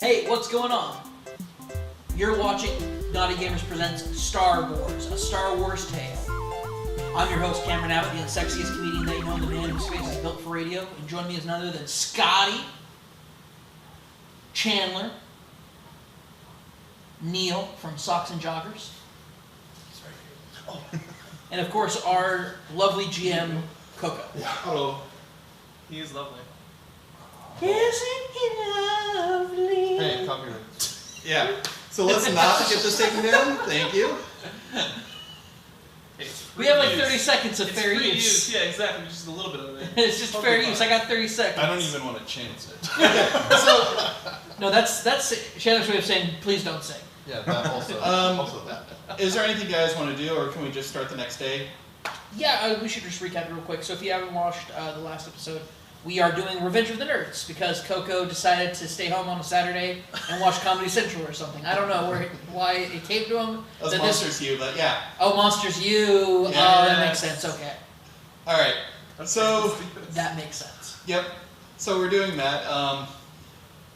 Hey, what's going on? You're watching Knotty Gamers Presents Star Wars, a Star Wars tale. I'm your host, Cameron Abbott, the sexiest comedian that you know, the man whose face is built for radio. And joining me is none other than Scotty, Chandler, Neil from Socks and Joggers, and of course our lovely GM, Coco. Hello. He is lovely. Isn't he lovely? Hey, copyright. Yeah. So let's not get this taken down. Thank you. Hey, We have like 30 seconds of fair free use. Yeah, exactly. Just a little bit of it. It's just fair use. I got 30 seconds. I don't even want to chance it. So, No, that's Chandler's way of saying please don't sing. Yeah, that also. Also that. is there anything you guys want to do, or can we just start the next day? Yeah, we should just recap real quick. So if you haven't watched the last episode, we are doing Revenge of the Nerds because Coco decided to stay home on a Saturday and watch Comedy Central or something. I don't know why it came to him. That was Monsters U, but yeah. Oh, Monsters U. Yes. Oh, that makes sense. Okay. All right. So, That makes sense. yep. So we're doing that.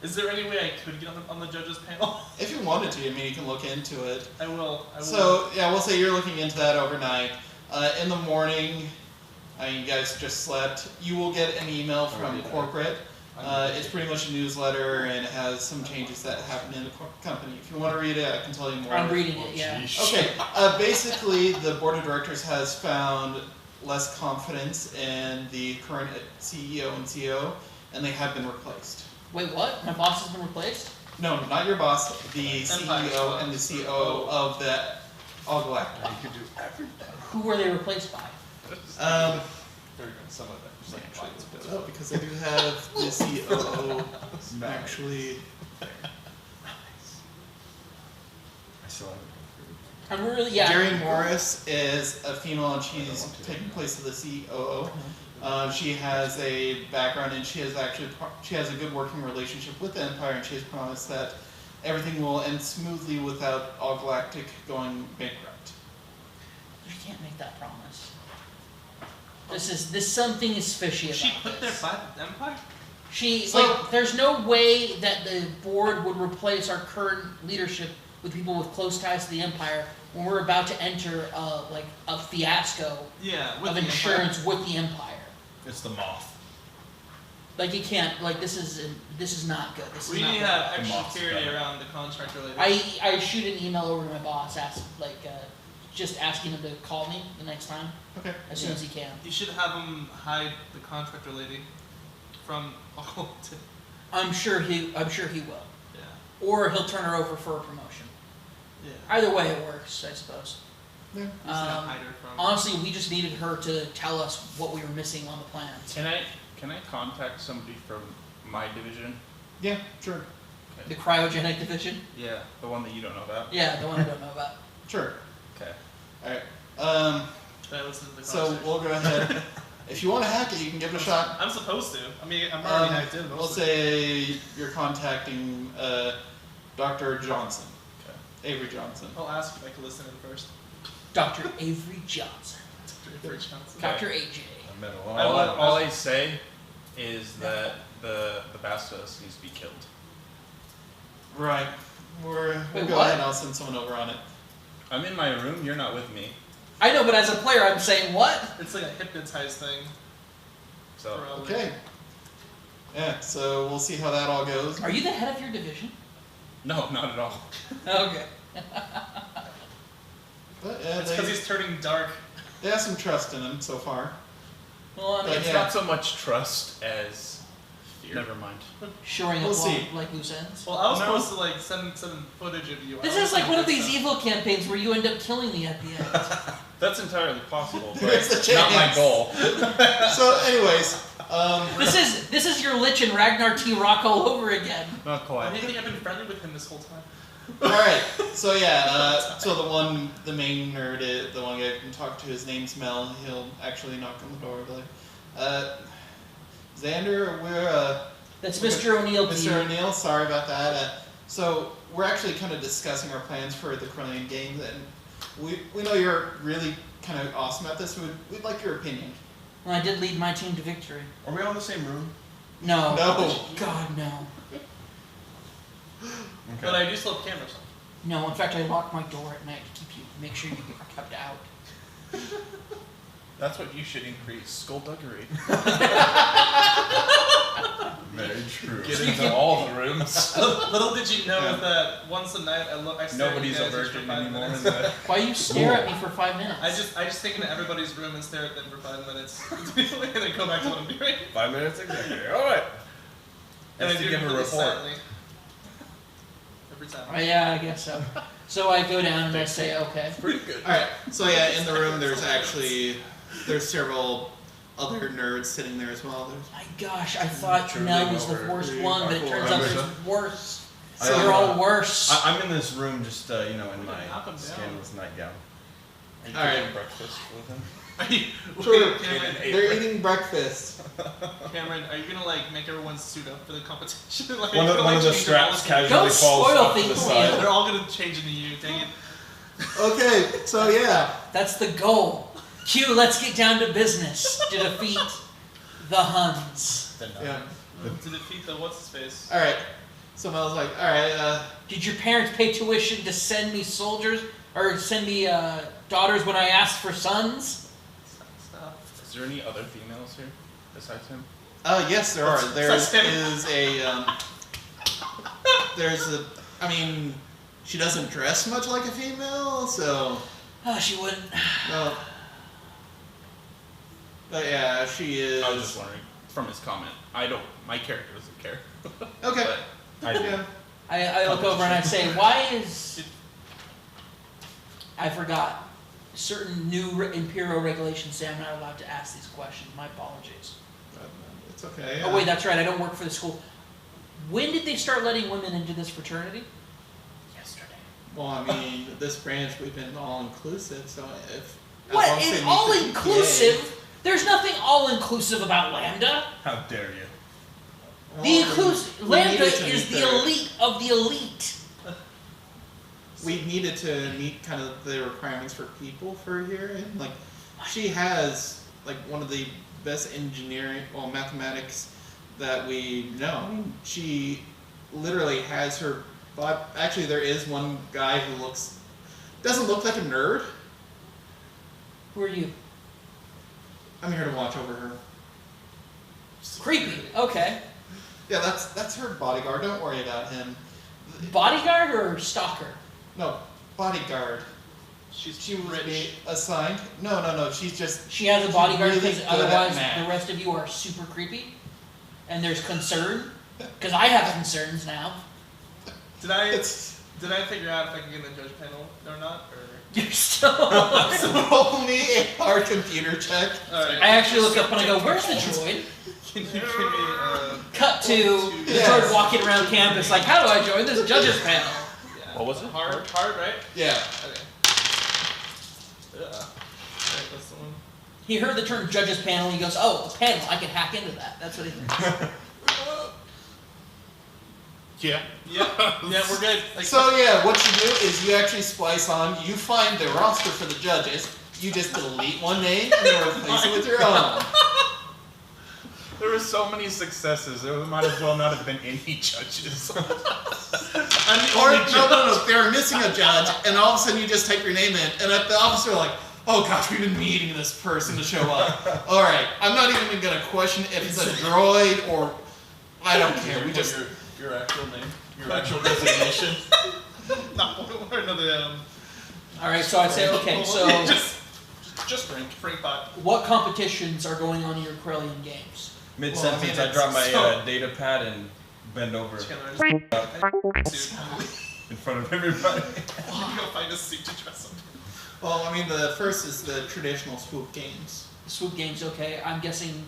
Is there any way I could get on the judges panel? If you wanted to, I mean, you can look into it. I will. So, yeah, we'll say you're looking into that overnight. In the morning, you guys just slept. You will get an email from corporate. It's pretty much a newsletter, and it has some changes that happened in the company. If you want to read it, I can tell you more. I'm reading it, yeah. Okay, basically, the board of directors has found less confidence in the current CEO and CEO, and they have been replaced. Wait, what? My boss has been replaced? No, not your boss, the Empire. CEO and the COO of the AllGalactic. You could do everything. Who were they replaced by? Very good. Some of that. Just like bites a bit. Oh, because I do have the COO actually. I still haven't. I'm really, yeah. Jerry Morris is a female, and she's taking place of the COO. She has a background, and she has a good working relationship with the Empire, and she has promised that everything will end smoothly without AllGalactic going bankrupt. You can't make that promise. Something is fishy about Was she put there this. by the Empire? There's no way that the board would replace our current leadership with people with close ties to the Empire when we're about to enter a fiasco Yeah, with of the insurance with the Empire. It's the moth. Like you can't. Like this is not good. This is We not need to good. have extra moth's security better. around the contractor lady. I shoot an email over to my boss, just asking him to call me the next time Okay. as soon as he can. You should have him hide the contractor lady from AllGalactic. I'm sure he will, Yeah. or he'll turn her over for a promotion. Yeah. Either way, it works, I suppose. Yeah. You should hide her from. Honestly, we just needed her to tell us what we were missing on the plans. Can I contact somebody from my division? Yeah, sure. The cryogenic division? Yeah, the one that you don't know about. Yeah, the one I don't know about. Sure. Okay. Alright. Should I listen to the So conversation? we'll go ahead. If you want to hack it, you can give it a shot. I'm supposed to. I mean, I'm already hacked in. We'll say you're contacting Dr. Johnson. Okay. Avery Johnson. I'll ask if I can listen in first. Dr. Avery Johnson. Dr. Johnson. Dr. AJ. I met a All, lot. all I say is that the Bastos needs to be killed. Right. We'll Wait, go what? ahead and I'll send someone over on it. I'm in my room. You're not with me. I know, but as a player, I'm saying what? It's like a hypnotized thing. So Probably. Okay. Yeah, so we'll see how that all goes. Are you the head of your division? no, not at all. Okay. But, It's because he's turning dark. they have some trust in him so far. Well, I mean, It's Yeah. not so much trust as fear. Never mind. shoring up We'll see. like loose ends. Well, I was No. supposed to like send footage of you. This I is was like one of thinking these stuff. evil campaigns where you end up killing me at the end. That's entirely possible, There's but the not my chance. goal. So, anyways, This is your Lich and Ragnar T. Rock all over again. Not I quite. think I've been friendly with him this whole time. alright. So, yeah, so the main nerd, the one guy I can talk to, his name's Mel. He'll actually knock on the door and be like, Xander, we're, That's Mr. O'Neill to you. Mr. O'Neill, sorry about that. So we're actually kind of discussing our plans for the Cornelian Games, and we know you're really kind of awesome at this. We'd like your opinion. Well, I did lead my team to victory. Are we all in the same room? No. No. God, no. But I do still have cameras on. No, in fact, I lock my door at night to make sure you are kept out. That's what you should increase. Skullduggery. Very true. Get into all the rooms. Little did you know that once a night I stare Nobody's at a you guys for virgin 5 anymore. minutes. Why you stare at me for 5 minutes? I just think into everybody's room and stare at them for 5 minutes, and then go back to what I'm doing. 5 minutes exactly. All right. And I Just do to give it a really report. silently. Every time. Yeah, I guess so. So I go down and I say, okay. Pretty good. Alright, so yeah, in the room there's several other nerds sitting there as well. My gosh, I thought Truly Nell was the over. worst one, but it turns out there's worse. So- You're all worse. I'm in this room just, in my Knock 'em down. skinless nightgown. Are you Alright. taking breakfast with him? Are you, Sure. wait, Cameron, They're eating breakfast. Cameron, are you gonna like make everyone suit up for the competition? Like, One are of you gonna, the like, change their straps policy? casually Don't falls spoil off to the things, side. man. They're all gonna change into you. Dang it. Okay, so yeah. That's the goal. Q, let's get down to business to defeat the Huns. Yeah. To defeat the what's his face. Alright. So Mel's like, alright, Did your parents pay tuition to send me soldiers or send me daughters when I asked for sons? Stop. Is there any other females here besides him? yes there are. There That's him. is I mean, she doesn't dress much like a female, so Oh, she wouldn't. no. But yeah, she is. I was just wondering from his comment. My character doesn't care. Okay. I do. Yeah. I look over and I say, why is... I forgot. Certain new Imperial regulations say I'm not allowed to ask these questions. My apologies. It's okay. Oh wait, that's right, I don't work for the school. When did they start letting women into this fraternity? Yesterday. Well, I mean, this branch we've been all inclusive, so if as What long as they is meet the all GPA inclusive? There's nothing all inclusive about Lambda. How dare you? well, The inclusive we Lambda needed to is meet the their- elite of the elite. We needed to meet kind of the requirements for people for here, and like she has like one of the best mathematics that we know. I mean, she literally has her. Actually, there is one guy who doesn't look like a nerd. Who are you? I'm here to watch over her. Creepy. Okay. Yeah, that's her bodyguard. Don't worry about him. Bodyguard or stalker? No, bodyguard. She's She was rich. being assigned. No. She's just. She has a She's bodyguard really because good at otherwise math. the rest of you are super creepy. And there's concern. Because I have concerns now. Did I It's figure out if I can get in the judge panel or not? Or You're still. only a hard computer check. alright. I actually look up and I go, where's the droid? Can you give me Cut to the Yes. droid walking around campus like, how do I join this judges panel? yeah. What was it? Hard, right? Yeah. Okay. Yeah. Alright, that's the one. He heard the term judges panel. He goes, oh, a panel. I can hack into that. That's what he thinks. Yeah. Yeah, yeah, we're good. Like, So yeah, what you do is you actually splice on. You find the roster for the judges. You just delete one name and then replace it with your own. There were so many successes. There might as well not have been any judges. I'm the Or only judge. no, they were missing a judge, and all of a sudden you just type your name in, and the officer are like, "Oh gosh, we've been needing this person to show up." All right, I'm not even gonna question if it's a droid or I don't care. We just your actual name, your actual designation. No, or another, All right, so I'd say, okay, so just Frank bot. what competitions are going on in your Corellian games? Mid Well, I sentence, mean, I drop my so- data pad and bend over Just gonna suit. in front of everybody. You go find a suit to dress up. well, I mean, the first is the traditional swoop games. Swoop games, okay. I'm guessing.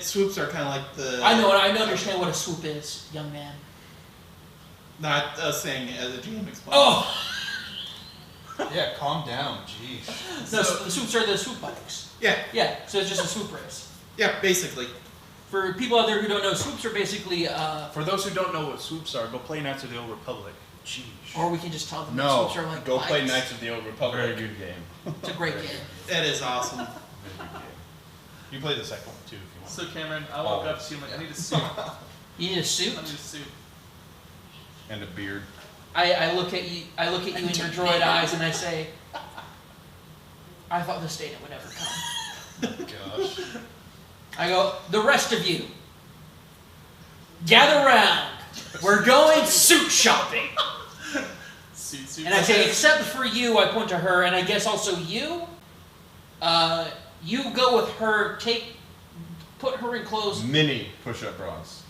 Swoops are kind of like the. I understand what a swoop is, young man. Not us saying it as a GM explains. Oh! Yeah, calm down, jeez. No, the swoops are the swoop bikes. Yeah, Yeah, so it's just a swoop race. yeah, basically. For people out there who don't know, swoops are basically, For those who don't know what swoops are, go play Knights of the Old Republic. Jeez. or we can just tell them No, swoops are like go play bikes. Knights of the Old Republic. Very good game. It's a great game. That is awesome. Very good game. You play the second one too if you want. So Cameron, I walk up to you, I'm like, I need a suit. You need a suit? I need a suit. And a beard. I look at you in your droid eyes and I say, I thought this day would never come. Gosh. I go, the rest of you, gather round. We're going suit shopping. Suit. And I say, except for you, I point to her, and I guess also you. You go with her, put her in clothes. Mini push-up bras.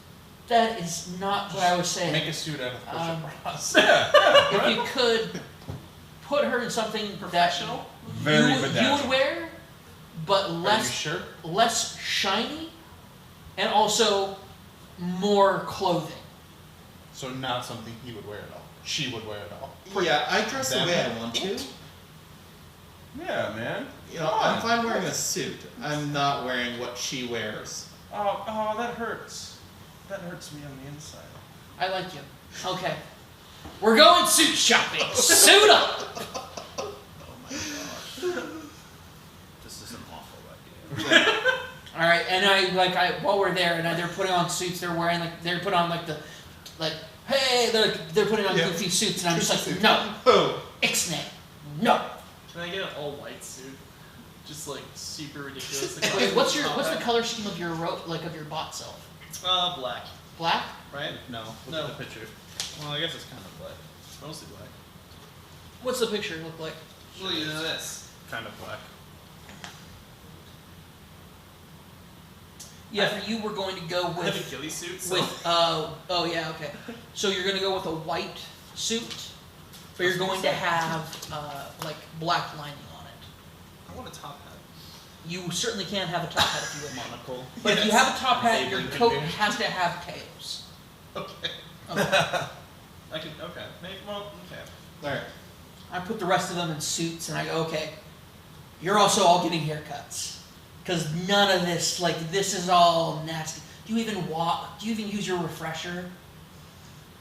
That is not what I was saying. Make a suit out of push-up bras. If you could put her in something Professional? Very you would bedazzled. wear, but Are you less sure? less shiny, and also more clothing. So not something he would wear at all. She would wear it all. Yeah, I dress the Them. way I want to. Yeah, man. You know, I'm fine wearing a suit. I'm not wearing what she wears. Oh, that hurts. That hurts me on the inside. I like you. Okay. We're going suit shopping. Suit up. This is an awful idea. All right, and while we're there, and they're putting on suits. They're wearing hey, they're putting on goofy suits, and I'm just like, no, Oh, ixnay, no. Can I get an all white suit? Just like super ridiculous. Wait, what's the color scheme of your of your bot self? Black. Black? Right? No. No. Look at the picture. Well, I guess it's kind of black. It's mostly black. What's the picture look like? Well, you know this. Kind of black. Yeah, for you, we're going to go I have a with ghillie suit, so oh yeah, okay. So you're going to go with a white suit, but you're going to have black lining on it. I want a top hat. You certainly can't have a top hat if you wear Monocle. But if you have a top hat, your Disabling coat figure. has to have tails. Okay. Okay. I can. Okay. Maybe. Well. Okay. alright. I put the rest of them in suits, and I go, okay, you're also all getting haircuts. Because none of this, this is all nasty. Do you even walk? Do you even use your refresher?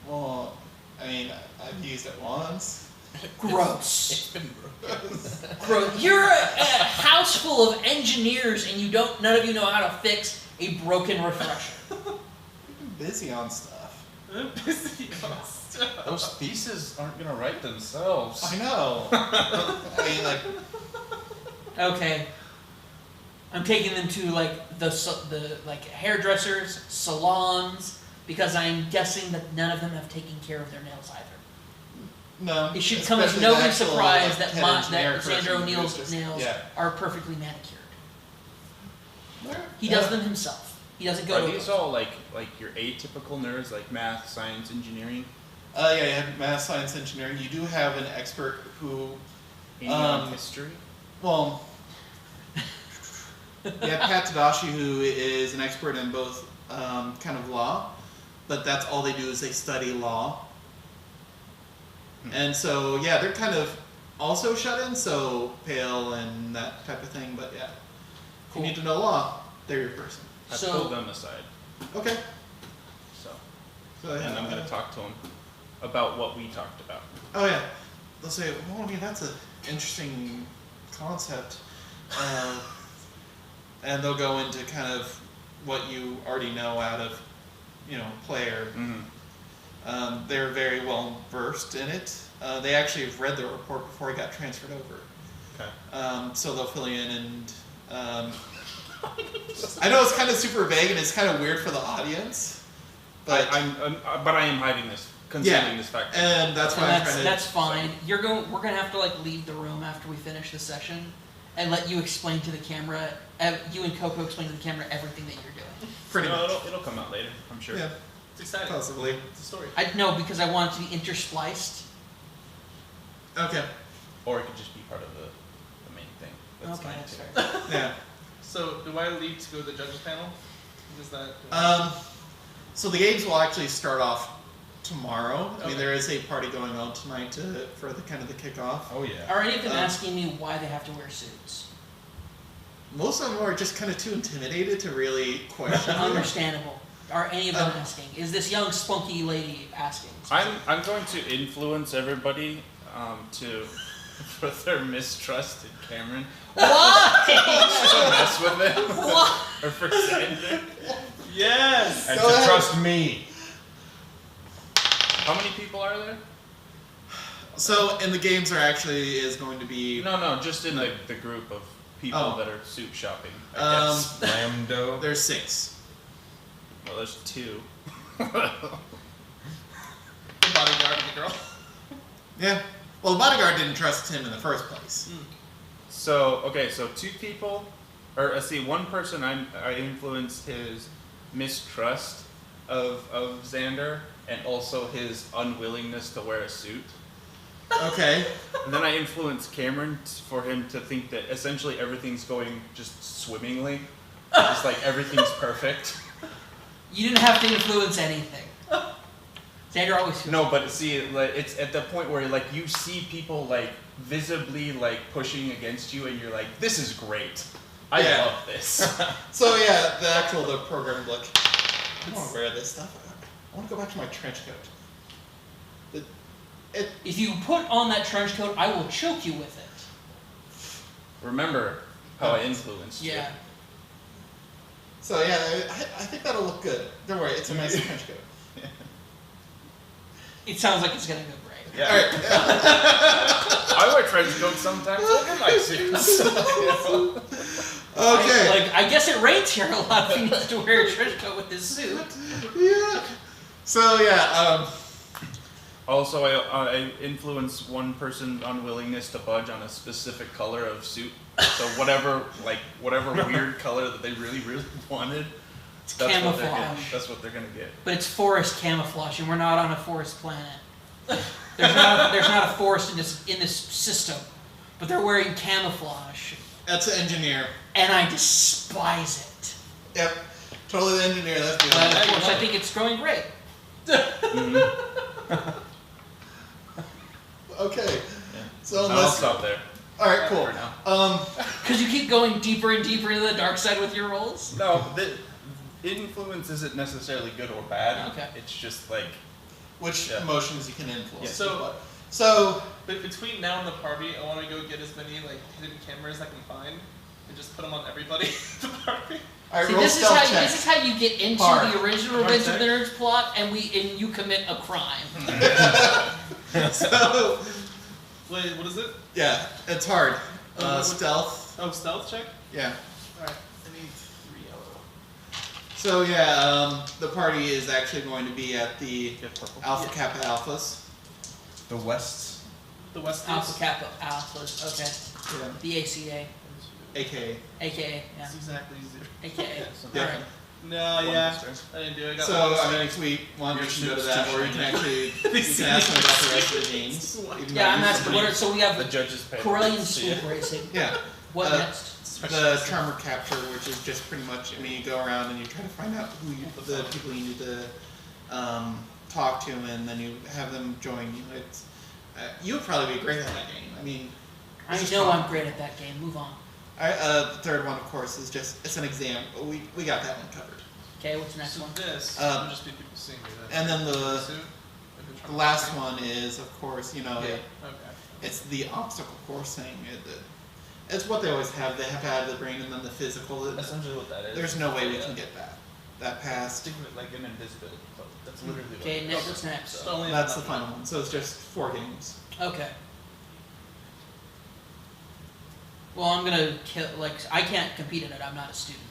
Well, I mean, I've used it once. Gross. It's been gross. Gross. You're a house full of engineers, and none of you know how to fix a broken refresher. I've been busy on stuff. I'm busy on stuff. Those theses aren't gonna write themselves. I know. I mean, Okay. I'm taking them to the hairdressers, salons, because I'm guessing that none of them have taken care of their nails either. no. It should come as especially no the big actual, surprise that head engineer that Sandra person O'Neill's who's just- nails Yeah. are perfectly manicured. Where? He does them himself. He doesn't go Are to these all like your atypical nerds, like math, science, engineering? Yeah, you have math, science, engineering. You do have an expert who, Any on history? well, you have Pat Tadashi, who is an expert in both kind of law, but that's all they do is they study law. And so, yeah, they're kind of also shut in, so pale and that type of thing, but yeah. If Cool. you need to know law, they're your person. I So- pulled them aside, Okay. so So, and I'm gonna talk to them about what we talked about. Oh yeah, they'll say, well, I mean, that's an interesting concept, and they'll go into kind of what you already know out of, player. Mm-hmm. They're very well versed in it. They actually have read the report before it got transferred over. Okay. So they'll fill you in and. I know it's kind of super vague and it's kind of weird for the audience, but I am hiding this, concealing this fact. and that's why I'm trying to. that's fine. We're gonna have to leave the room after we finish the session, and let you explain to the camera. You and Coco explain to the camera everything that you're doing. Pretty No, much. it'll come out later, I'm sure. Yeah, It's exciting. possibly. It's a story. No, because I want it to be interspliced. Okay. Or it could just be part of the main thing. That's Okay, fine that's too. fair. Yeah. So, do I leave to go to the judges panel? Is that? So the games will actually start off tomorrow. I mean, Okay. there is a party going on tonight for the kind of the kickoff. Oh yeah. Are any of them Um, asking me why they have to wear suits? Most of them are just kind of too intimidated to really question. you. Understandable. Are any of them asking? Is this young spunky lady asking? I'm going to influence everybody for their mistrust in Cameron. Why? To mess with him. Why? Or for Sandra. Yes. And Go to ahead. trust me. How many people are there? So in the games there actually is going to be No, just in the group of people Oh. that are suit shopping. I guess. Lambdo. there's 6. Well, there's 2. The bodyguard and the girl. Yeah. Well, the bodyguard didn't trust him in the first place. So 2 people, or see, one person I influenced his mistrust of Xander and also his unwillingness to wear a suit. Okay. And then I influenced Cameron for him to think that essentially everything's going just swimmingly, just like everything's perfect. You didn't have to influence anything. Xander always feels No, but see, like it's at the point where like you see people like visibly like pushing against you, and you're like, "This is great. I Yeah. love this." So yeah, the program look. I want to wear this stuff. I want to go back to my trench coat. If you put on that trench coat, I will choke you with it. Remember how I influenced you. Yeah. So yeah, I think that'll look good. Don't worry, it's a nice trench coat. It sounds like it's gonna go great. Yeah. All right. I wear trench coats sometimes. Look at my suits. Okay. I guess it rains here a lot if he needs to wear a trench coat with his suit. Yeah. So yeah. Also, I influence one person's unwillingness to budge on a specific color of suit. So whatever weird color that they really, really wanted, that's what they're gonna get. But it's forest camouflage, and we're not on a forest planet. There's not a forest in this system, but they're wearing camouflage, That's an engineer. and I despise it. Yep. Totally the engineer. That's good. But of course, I think it's going great. Okay. Yeah. So I'll unless. stop there. All right. Cool. For now. Because you keep going deeper and deeper into the dark side with your rolls. No, the influence isn't necessarily good or bad. Okay. It's just like Which Yeah. emotions you can influence. Yeah. So But between now and the party, I want to go get as many like hidden cameras I can find and just put them on everybody at the party. all right, See, roll this is stealth how check. this is how you get into Hard. the original Hard Revenge of check. the Nerds plot, and you commit a crime. So Wait, what is it? yeah, it's hard. What- Stealth. Oh, stealth check? Yeah. Alright, I need 3 yellow. So yeah, the party is actually going to be at the get purple. Alpha Kappa Alphas. The Wests. The West Alpha Kappa Alphas, okay. Yeah. The ACA, AKA. AKA, yeah. That's exactly zero. AKA. Yeah. Alright. No, One yeah. distance. I didn't do it. I got So one I mean, if we want, we Your can go to suit's that, too or you can shiny. actually you can ask them about the rest of the games. even Yeah, though I'm you- asking, what are, so we The have judges pay. Corellian See ya. swoop racing. Yeah. What Uh, next? The charmer capture, which is just pretty much, I mean, you go around and you try to find out the people you need to talk to, and then you have them join you. It's you would probably be great at that game. I mean, I it's just know fun. I'm great at that game. Move on. The third one, of course, is just it's an exam. But we got that one covered. Okay, what's the next So one? this Um, would just be people seeing me. And then the suit? the last one is, of course, you know, Yeah. it, Okay. it's the obstacle course thing. It's what they always have. They have to add the brain and then the physical. Essentially what that is. There's no way we can get that past. Think of it like an invisibility cloak. That's literally what Okay, it next, is. what's next? Just only That's the enough. final one. So it's just 4 games. Okay. Well, I'm gonna kill, I can't compete in it. I'm not a student.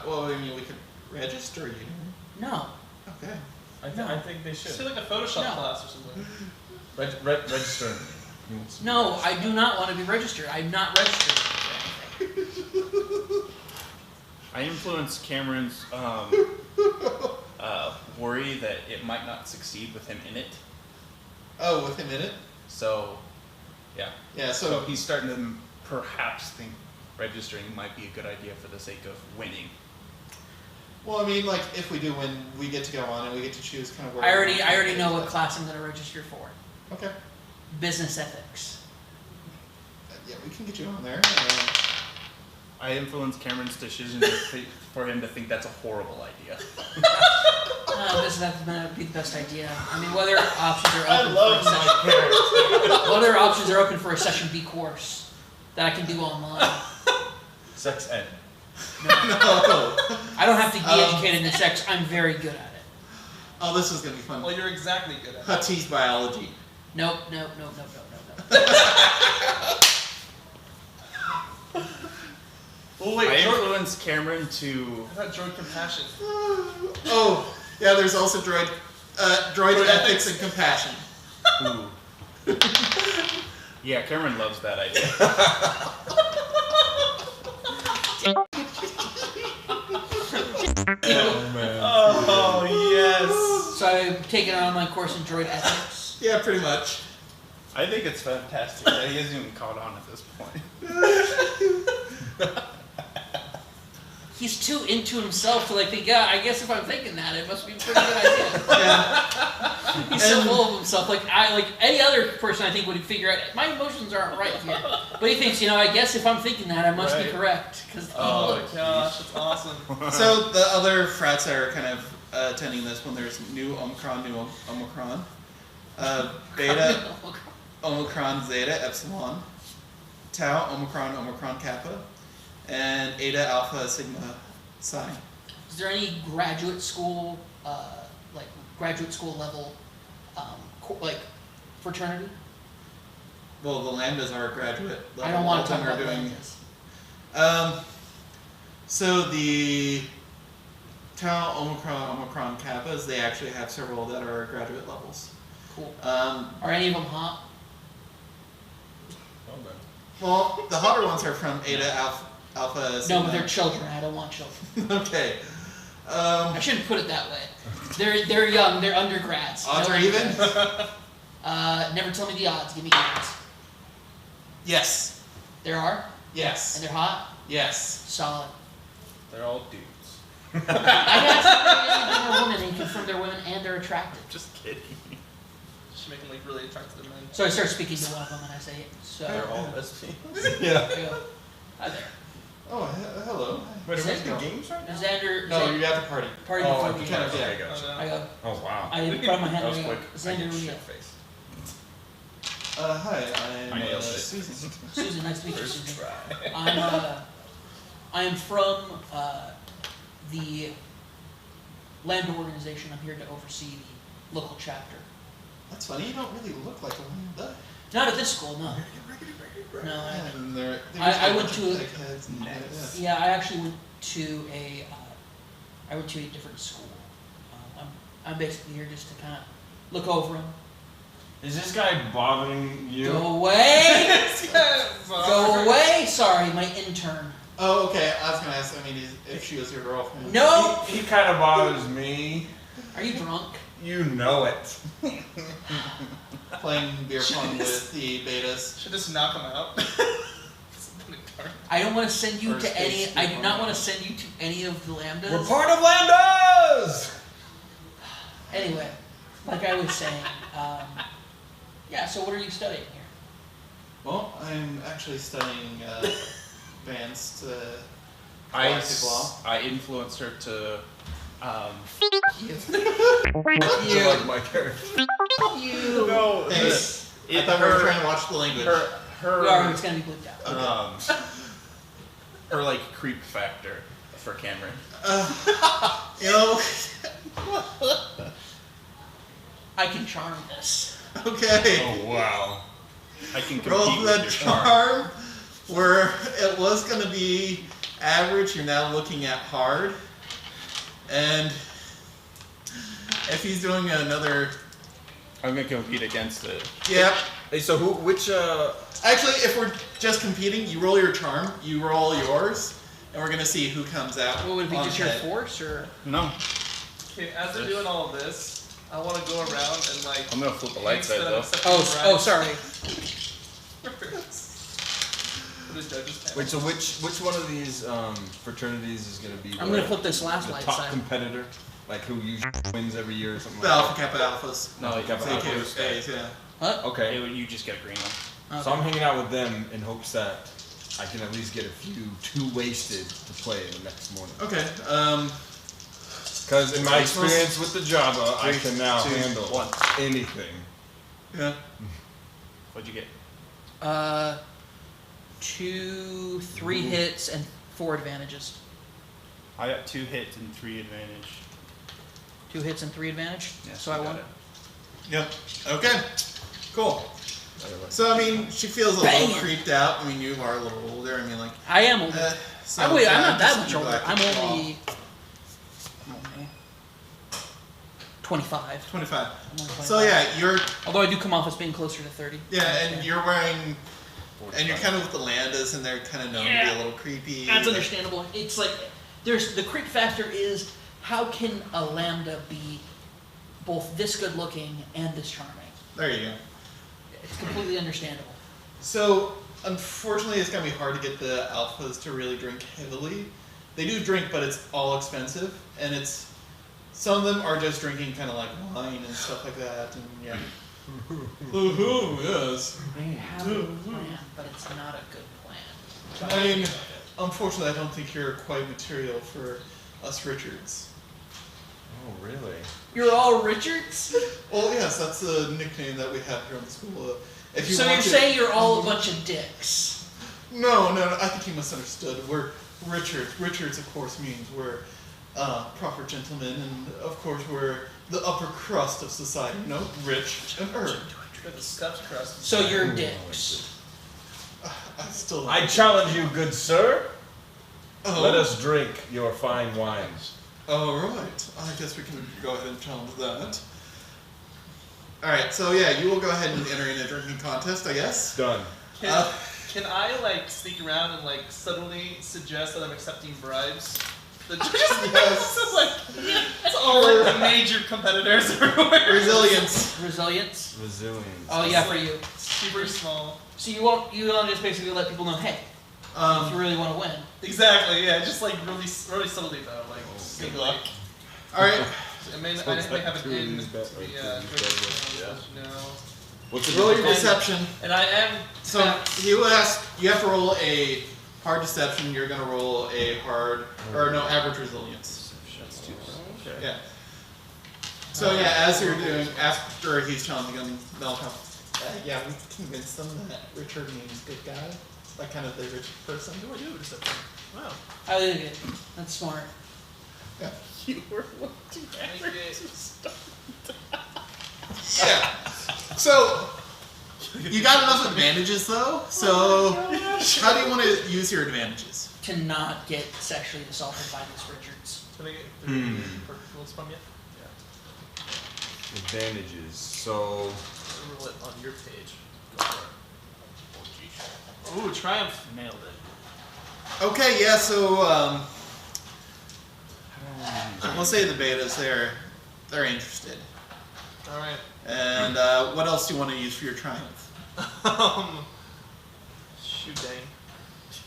Well, I mean, we could register you. No. Okay. I think they Just should. do like a Photoshop No. class or something. Register. No, I do not want to be registered. I'm not registered for anything. I influenced Cameron's worry that it might not succeed with him in it. Oh, with him in it? So, yeah. Yeah, So so, he's starting to perhaps think registering might be a good idea for the sake of winning. well, I mean, like, if we do win, we get to go on and we get to choose kind of where. I already know what class I'm gonna register for. Okay. Business ethics. Yeah, we can get you on there. I influenced Cameron's decision for him to think that's a horrible idea. Business ethics might be the best idea. I mean, what other options are I open love for a session? my character. What other options are open for a session B course that I can do online? Sex ed. No. I don't have to be educated in sex. I'm very good at it. Oh, this is gonna be fun. Well, you're exactly good at it. Huttese biology. Nope. Oh I wait, droid. influence Cameron to. I thought droid compassion. Oh, yeah. There's also droid ethics and compassion. Ooh. Yeah, Cameron loves that idea. Oh man. Oh yes. So I'm taking an online course in droid ethics. Yeah, pretty much. I think it's fantastic that he hasn't even caught on at this point. He's too into himself to like think, yeah, I guess if I'm thinking that, it must be a pretty good idea. Yeah. He's so full of himself. Like any other person I think would figure out my emotions aren't right here. But he thinks, I guess if I'm thinking that, I must be Right. correct. Cause Oh my gosh, that's awesome. So the other frats that are kind of attending this one, there's new Omicron, Beta, Omicron, Zeta, Epsilon, Tau, Omicron, Kappa, and Eta, Alpha, Sigma, Psi. Is there any graduate school, graduate school level, fraternity? Well, the Lambdas are graduate level. I don't want to All talk of about them are lambdas. So the Tau, Omicron, Kappas, they actually have several that are graduate levels. Cool. Um, Are any of them hot? Oh man. well, the hotter ones are from Eta, Alpha, Sigma. No, but they're children. I don't want children. Okay. I shouldn't put it that way. They're young. They're undergrads. Odds No are even? undergrads. Never tell me the odds. Give me odds. Yes. There are, and Yes. they're hot. Yes. Solid. They're all dudes. I asked if they're women, and you confirm they're women and they're attractive. Just kidding. Should make them like really attractive to men. So I start speaking to one of them, and I say, "So They're all lesbians. Yeah. I go, hi there, Oh, hello. Wait, are we Xander. in the games right now? Xander." No, you're at the party. party Oh, before I the think game. kind of- yeah. I got you. Oh, no. I go. Oh wow. I put on my hand That was and I go, quick. Xander O'Neill. Face. Hi, I I'm nailed it. Susan. Susan, nice to meet you, First Susan. try. I am from the Lambda organization. I'm here to oversee the local chapter. That's funny. You don't really look like a Lambda. Not at this school, no. No, And they're I just a went bunch to of a- dickheads and yeah. yeah, I actually went to I went to a different school. I'm basically here just to kind of look over them. Is this guy bothering you? Go away! Go Go away! Sorry, my intern. Oh, okay. I was gonna ask. I mean, if she was your girlfriend. No! He kind of bothers me. Are you drunk? You know it. Playing beer pong with the betas. Should just knock him out. I don't want to send you Or to any. space I do not people. want to send you to any of the lambdas. We're part of Lambdas! Anyway, like I was saying, yeah. So what are you studying here? Well, I'm actually studying advanced I galactic law. I influenced her to. You like my character. You. No, Hey, I thought we were trying to watch the language. We are. It's gonna be bleeped out. her like creep factor for Cameron. You know. I can charm this. Okay. Oh wow. I can compete Roll with the your charm. charm. Where it was gonna be average, you're now looking at hard. And if he's doing another, I'm gonna compete against it. yep. Hey, so which Actually, if we're just competing, you roll your charm, you roll yours, and we're gonna see who comes out. What would it be? on Just your head. force, or No, Okay, as they're doing all of this, I want to go around and like. I'm gonna flip the light side instead though. of accepting oh, bribes- sorry. For the judges panel. wait, so which one of these fraternities is gonna be I'm gonna flip this last the light top side. competitor? Like who usually wins every year or something The like Alpha Kappa Alphas. No, you Kappa So you Alpha. can't stays, yeah. Huh? that? Okay. you just get a green one. So I'm hanging out with them in hopes that I can at least get a few too wasted to play the next morning. Okay. Because in my experience with the Java, I can now 2, handle 1. anything. Yeah. What'd you get? 2, 3 hits and 4 advantages. I got 2 hits and 3 advantage. 2 hits and 3 advantage. Yes, So I got won. it. Yep. Okay. Cool. So I mean, she feels a little creeped out. I mean, you are a little older. I mean, like. I am older. So Wait, I'm yeah, not that just much go older. back to I'm the only wall. 25. 25. I'm only 25. So yeah, you're Although I do come off as being closer to 30. and you're wearing, and you're kind of with the Landas, and they're kind of known to be a little creepy. That's understandable. It's like there's the creep factor is how can a lambda be both this good looking and this charming? There you go. It's completely understandable. So unfortunately, it's gonna be hard to get the alphas to really drink heavily. They do drink, but it's all expensive, and it's some of them are just drinking kind of like wine and stuff like that, and yeah. Yes. They have a plan, but it's not a good plan. I mean, unfortunately, I don't think you're quite material for us Richards. Oh, really? You're all Richards? Well, yes, that's a nickname that we have here on the school. If you So want you're to- saying you're all a bunch of dicks? No, I think you misunderstood. We're Richards. Richards, of course, means we're proper gentlemen, and of course we're the upper crust of society. You know, rich and earned. You're the stuffed crust. So you're dicks. I still don't I think- challenge you, good sir. Oh. Let us drink your fine wines. Oh, right. I guess we can go ahead and challenge that. Alright, so yeah, you will go ahead and enter in a drinking contest, I guess. Done. Can I like sneak around and like subtly suggest that I'm accepting bribes? The judges Yes. like it's all like the major competitors everywhere. Resilience. Resilience? Resilience. Oh yeah, for you. Super small. So you want just basically let people know, hey, if you really want to win. Exactly. Yeah. Just like really subtly though. Like good luck. Alright. I may have an in. No. What's the Roll your difficulty? deception. And I am. So you have to roll a hard deception, you're gonna roll a average resilience. That's 2. Okay. Yeah. So yeah, as you're doing, after he's challenging him, they'll come, yeah, we convinced them that Richard means good guy. Like kind of the rich person. What do I do with deception? Wow. I like it. That's smart. Yeah. You were looking Make it. Yeah. So you got enough advantages though. So how do you want to use your advantages? To not get sexually assaulted by Miss Richards. Can I get 3 rules from you? Advantages. So, I'll roll it on your page. Go for it. Ooh, Triumph nailed it. Okay, yeah. So we'll say the betas they're interested. All right. And what else do you want to use for your triumph? Shoot,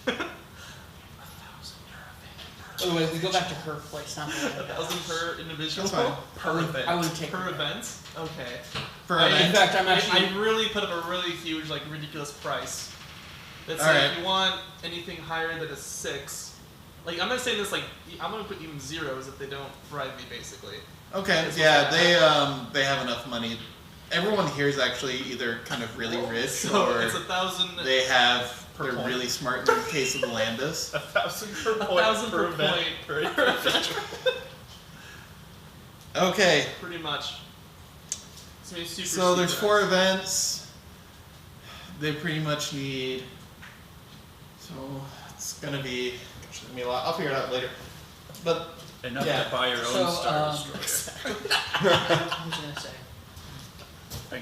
dang. By the way, we go back to her place, not the 1,000 per individual. That's fine. Per event. I would take per her. event. Okay. For I- event? In fact, I'm actually. I really put up a really huge, like, ridiculous price. Let's All say right. if you want anything higher than a 6, like, I'm not saying this, like, I'm gonna put even zeros if they don't bribe me, basically. Okay, This yeah, was they have enough money. Everyone here is actually either kind of really rich So or it's 1,000. they have per they're point. really smart in the case of the Landas. 1,000 per point. 1,000 per event. Per event. Okay, Pretty much. It's gonna be super so there's steep 4 events. events. They pretty much need. So it's gonna be. Gosh, it's gonna be a lot. I'll figure it out later. But enough Yeah. to buy your So, own Star Destroyer. I was gonna say.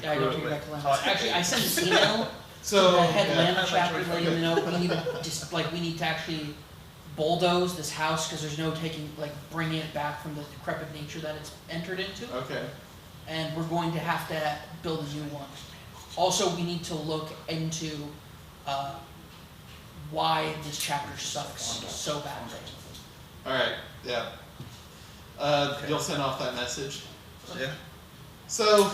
Yeah, I don't take it back to Land. Actually, I sent this email so to the head yeah. land chapter letting them know we need to actually bulldoze this house because there's no bringing it back from the decrepit nature that it's entered into, Okay. and we're going to have to build a new one. Also, we need to look into why this chapter sucks so badly. All right. Yeah. You'll send off that message. yeah. So,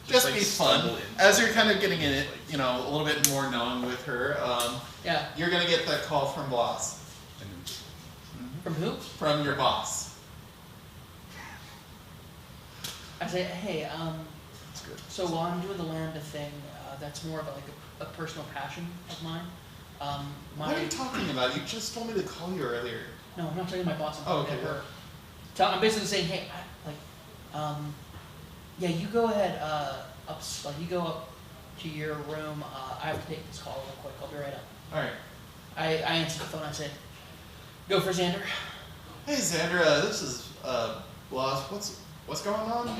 just like be stumble fun. in. As you're kind of getting in it, you know, a little bit more known with her, Yeah. you're going to get that call from boss. From who? From your boss. I say, hey, That's good. so while I'm doing the Lambda thing, that's more of a personal passion of mine. What are you talking about? You just told me to call you earlier. No, I'm not talking to my boss. I'm Oh, talking okay. to her. I'm basically saying, hey, yeah, you go ahead. Like you go up to your room. I have to take this call real quick. I'll be right up. All right. I answer the phone. I say, "Go for Xander." Hey, Xander. This is Bloss. What's going on?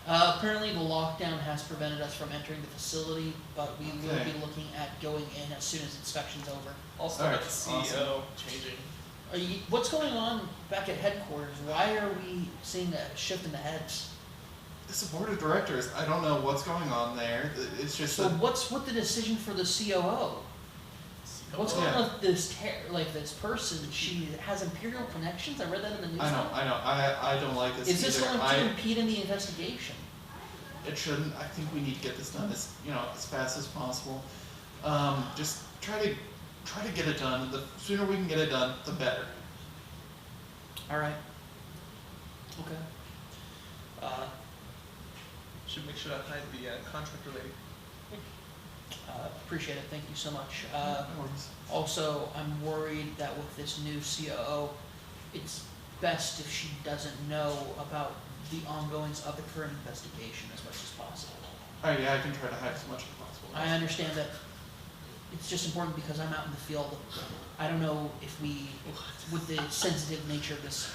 Apparently, the lockdown has prevented us from entering the facility, but we will Okay. be looking at going in as soon as inspection's over. Also, Alright, about the CEO changing. What's going on back at headquarters? Why are we seeing a shift in the heads? It's the board of directors. I don't know what's going on there. It's just So that what's with the decision for the COO? What's going on with this this person? She has imperial connections. I read that in the news. I know. I don't like this Is this either. going to impede in the investigation? It shouldn't. I think we need to get this done as fast as possible. Just try to get it done. The sooner we can get it done, the better. All right. Okay. Should make sure to hide the contractor lady. Appreciate it. Thank you so much. No worries. Also, I'm worried that with this new COO, it's best if she doesn't know about the ongoings of the current investigation as much as possible. All right, yeah, I can try to hide as much as possible. I understand that it's just important because I'm out in the field. I don't know if we, with the sensitive nature of this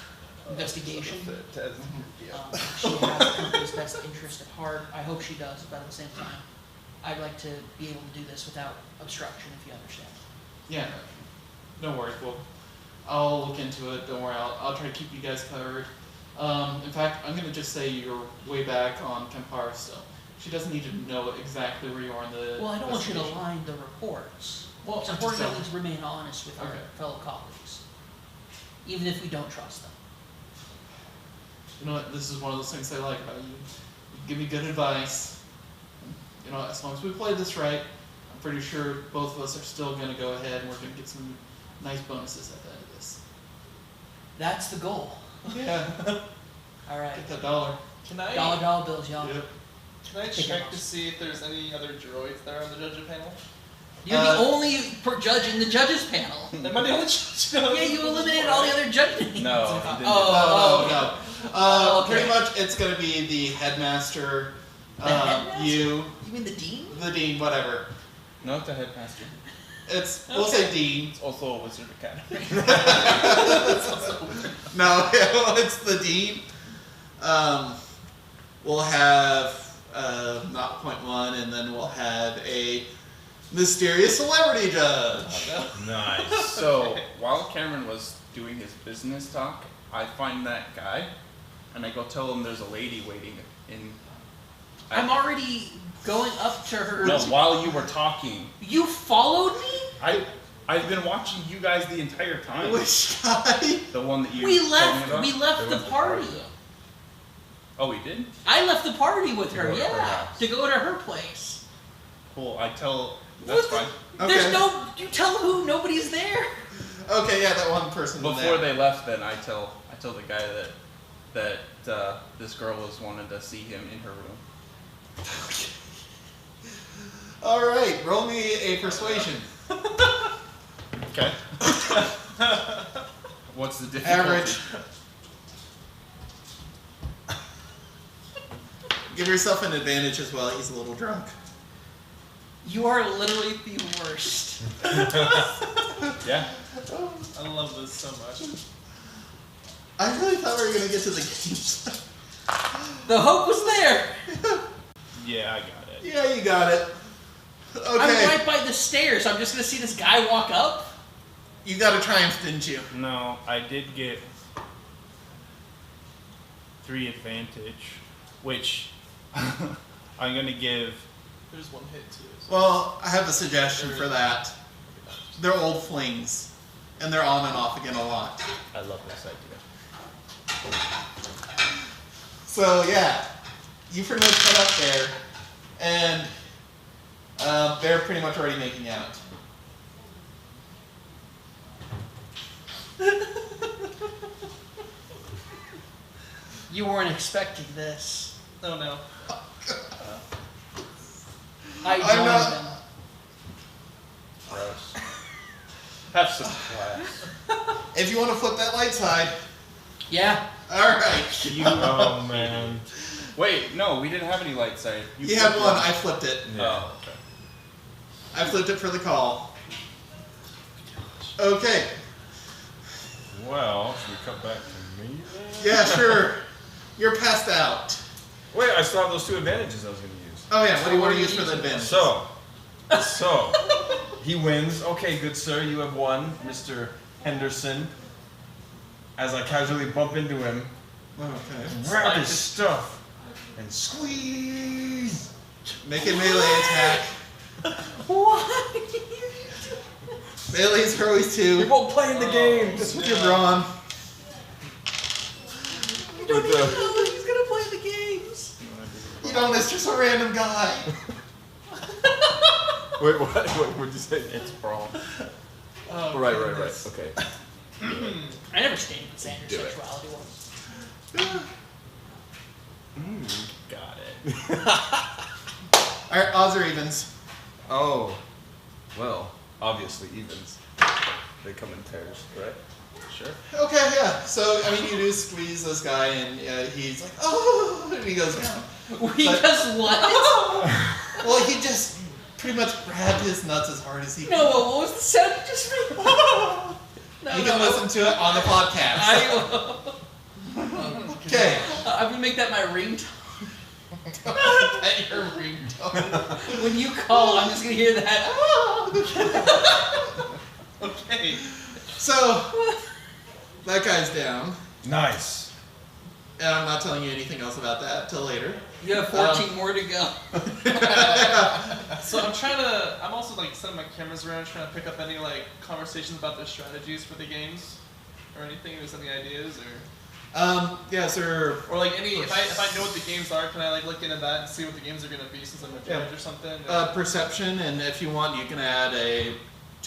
investigation, she has the company's best interest at heart. I hope she does, but at the same time, I'd like to be able to do this without obstruction, if you understand. Yeah, no worries. Well, I'll look into it. Don't worry. I'll try to keep you guys covered. In fact, I'm gonna just say you're way back on Kempara still. She doesn't need to know exactly where you are in the. Well, I don't want you to investigation. line the reports. Well, It's I'm important just that we remain honest with our Okay. fellow colleagues, even if we don't trust them. You know what? This is one of those things I like about you. You give me good advice. You know, as long as we play this right, I'm pretty sure both of us are still going to go ahead and we're going to get some nice bonuses at the end of this. That's the goal. Yeah, All right. get that dollar. Can I Dollar bills, y'all. Yep. can I Take check your to mouse. see if there's any other droids there on the judge panel? You're the only judge in the judges panel. Am I the only judge? Yeah, you eliminated all the other judges. No, he didn't. Oh, No. okay. Pretty much it's going to be the headmaster, The headmaster? you, You mean the dean? the dean, whatever. Not the headmaster. We'll say dean. It's also a wizard academy. No, it's the dean. We'll have not point one, and then we'll have a mysterious celebrity judge. Nice. So while Cameron was doing his business talk, I find that guy, and I go tell him there's a lady waiting in. I'm already going up to her. No, while you were talking, You followed me? I've been watching you guys the entire time. Which guy? The one that you We told me left. about? We left the party. Oh, we did? I left the party with her. To go to her Yeah, house. to go to her place. Cool. That's fine. Okay. There's no. You tell who nobody's there. Okay, yeah, that one person. Before they left, then I tell the guy that this girl was wanted to see him in her room. All right, roll me a persuasion. Okay. What's the difficulty? Average. Give yourself an advantage as well. He's a little drunk. You are literally the worst. Yeah. I love this so much. I really thought we were gonna get to the games. The hope was there. Yeah, I got it. Yeah, you got it. Okay. I'm right by the stairs. I'm just gonna see this guy walk up. You got a triumph, didn't you? No, I did get 3 advantage, which I'm gonna give. There's one hit too. So. Well, I have a suggestion for that. They're old flings, and they're on and off again a lot. I love this idea. So yeah, you pretty much head up there, and they're pretty much already making out. You weren't expecting this. Oh no. I I'm joined not- them. Gross. Have some class. If you want to flip that light side, Yeah. all right. Oh man. Wait, no, we didn't have any light side. He had one. I flipped it. Oh, okay. I flipped it for the call. Okay. Well, should we cut back to me then? Yeah, sure. You're passed out. Wait, I still have those 2 advantages I was going to use. Oh yeah, what do you want to use for the advantage? So, he wins. Okay, good sir, you have won, Mr. Henderson. As I casually bump into him, Okay. grab his stuff, and squeeze. Make a melee attack. Why? Melees are always 2. You're both playing the games. Just with your brawn. You don't With even the- know he's gonna play the games. You don't, it's just a random guy. Wait, what? What'd you say? It's brawl. Oh, Right. goodness. Okay. I never stated what Sanders' Do it. sexuality was. Got it. Alright, odds or evens? Oh, well, obviously evens. They come in pairs, right? Sure. Okay, yeah. So, I mean, you do squeeze this guy, and he's like, oh, and he goes down. He But- does what? Well, he just pretty much grabbed his nuts as hard as he No, could. what was the sound you just made? No, You can listen to it on the podcast. I Okay. I'm gonna make that my ringtone. At your ringtone. When you call, I'm just gonna hear that. Okay. So, that guy's down. Nice. And I'm not telling you anything else about that till later. You have 14 more to go. So I'm also like setting my cameras around, trying to pick up any like conversations about their strategies for the games, or anything. There's any ideas, Yeah, sir. or like any if I know what the games are, can I like look into that and see what the games are gonna be since I'm a judge Yeah. or something? Perception, and if you want, you can add 2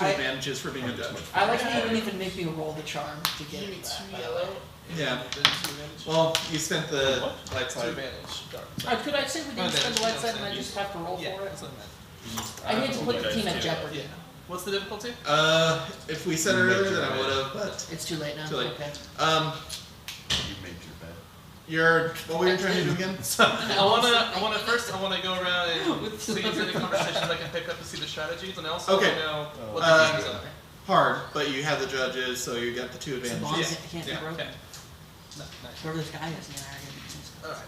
I- advantages for being a judge. I like how you didn't even make me roll the charm to get Give me that, 2 by the yellow. way. Yeah. Then 2 advantage. Well, you spent the What? light 2 side. advantage. Dark. Could I say we didn't spend the light side and I just have to roll Yeah, for it? that's what I meant. I hate to put the team at jeopardy. Yeah. What's the difficulty? If we said You made earlier, your then I bed. would have, but It's too late now. Too late. Okay. You made your bed. what were you trying to do again? I wanna go around and With see if there's any conversations I can pick up to see the strategies, and I also Okay. want to know what the games are. Hard, but you have the judges, so you got the 2 As long as advantages. it can't be Yeah. broken. Okay. Nice. Whoever this guy is, yeah, All right.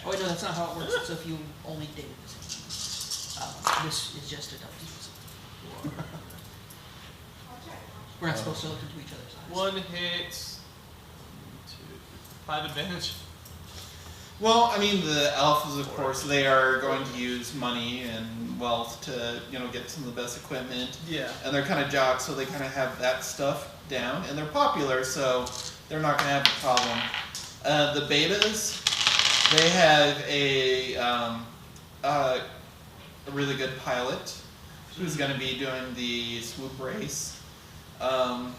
Oh wait, no, that's not how it works. It's if you only dated the same person. This is just a double. We're not supposed to look into each other's eyes. 1 hit. 2, 5 advantage. Well, I mean, the alphas, of course, they are going to use money and wealth to, get some of the best equipment. Yeah. And they're kind of jocks, so they kind of have that stuff down. And they're popular, so they're not going to have a problem. The betas, they have a really good pilot who's going to be doing the swoop race. And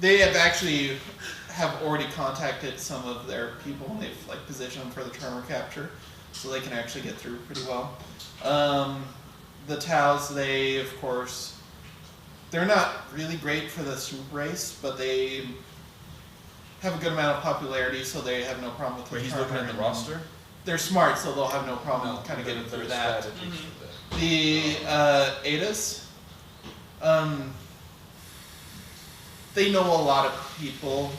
they have actually already contacted some of their people, and they've positioned them for the tremor capture, so they can actually get through pretty well. The Taos, they of course, they're not really great for the swoop race, but they have a good amount of popularity, so they have no problem with the Wait, he's tremor looking at the and roster? They're smart, so they'll have no problem kind of getting through that. The ADAs, they know a lot of people.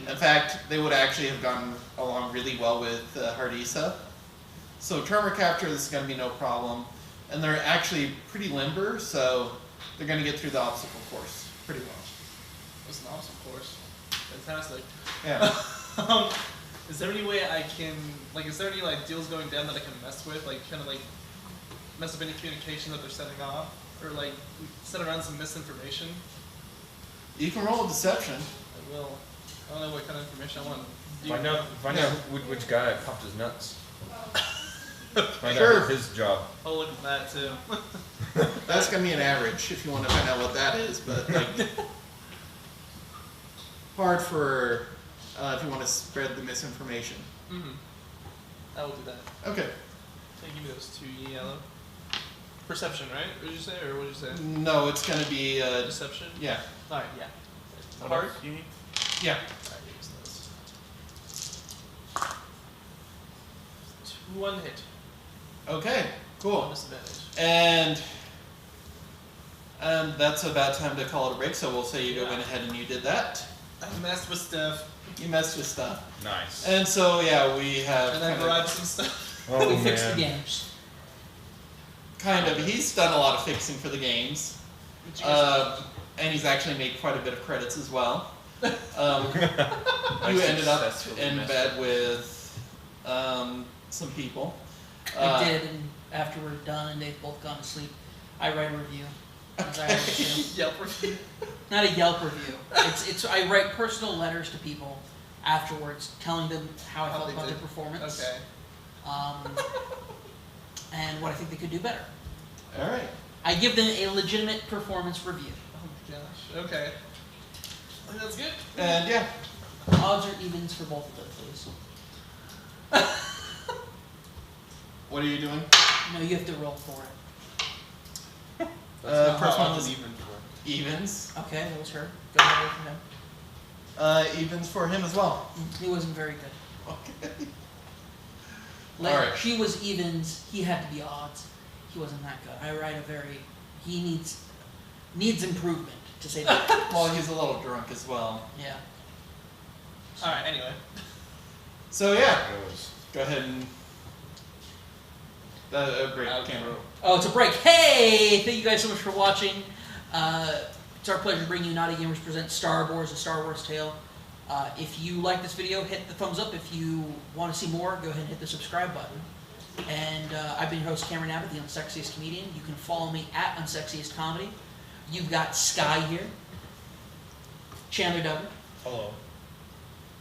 In fact, they would actually have gotten along really well with Hardisa. So tremor capture, this is going to be no problem. And they're actually pretty limber, so they're going to get through the obstacle course pretty well. That's an awesome course. Fantastic. Yeah. Is there any way I can, is there any deals going down that I can mess with, mess up any communication that they're setting off, or set around some misinformation? You can roll a deception. I will. I don't know what kind of information I want. Find out which guy popped his nuts. Find Sure. out his job. I'll look at that too. That's going to be an average if you want to find out what that is, but hard for if you want to spread the misinformation. I will do that. Okay. Can you give me those 2 yellow? Perception, right? What did you say, or what did you say? No, it's going to be Deception? yeah. Alright, yeah. What Hard? else do you need? Yeah. Alright, use those. 1 hit. Okay, cool. Disadvantage. And that's about time to call it a break, so we'll say you go ahead and you did that. I messed with stuff. You messed with stuff. Nice. And so, yeah, we have And I kind bribed some stuff. Oh, we fixed the man. games. he's done a lot of fixing for the games. Which you guys And he's actually made quite a bit of credits as well. You ended up successfully in messed bed with some people. I did, and after we're done and they've both gone to sleep, I write a review. As I always do. Yelp review. Not a Yelp review. It's I write personal letters to people afterwards, telling them how I How felt they about did. their performance, Okay. and what I think they could do better. All right. I give them a legitimate performance review. Oh my gosh. Okay. I think that's good. And yeah, Odds or evens for both of them, please. what are you doing? No, you have to roll for it. First one odds was and even for. evens. Okay, that was her. Go ahead for him. Evens for him as well. He wasn't very good. Okay. Like, Alright. she was evens. He had to be odds. He wasn't that good. I write a very. He needs improvement, to say the least. Well, he's a little drunk as well. Yeah. Alright, anyway. So yeah, Goes. go ahead and break Okay. camera. Oh, it's a break. Hey! Thank you guys so much for watching. It's our pleasure to bring you Knotty Gamers Present Star Wars, a Star Wars Tale. If you like this video, hit the thumbs up. If you want to see more, go ahead and hit the subscribe button. And I've been your host, Cameron Abbott, the Unsexiest Comedian. You can follow me at Unsexiest Comedy. You've got Sky here. Chandler Duggar. Hello.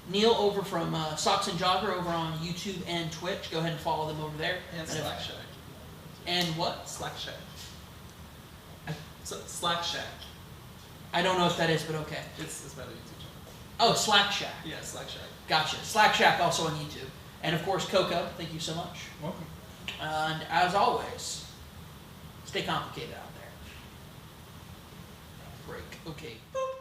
Neil over from Socks and Jogger over on YouTube and Twitch. Go ahead and follow them over there. And if- Slack Shack. And what? Slack Shack. Slack Shack. I don't know if that is, but okay. It's my YouTube channel. Oh, Slack Shack. Yeah, Slack Shack. Gotcha. Slack Shack also on YouTube. And of course, Coco, thank you so much. Welcome. And as always, stay complicated out there. Break. Okay. Boop.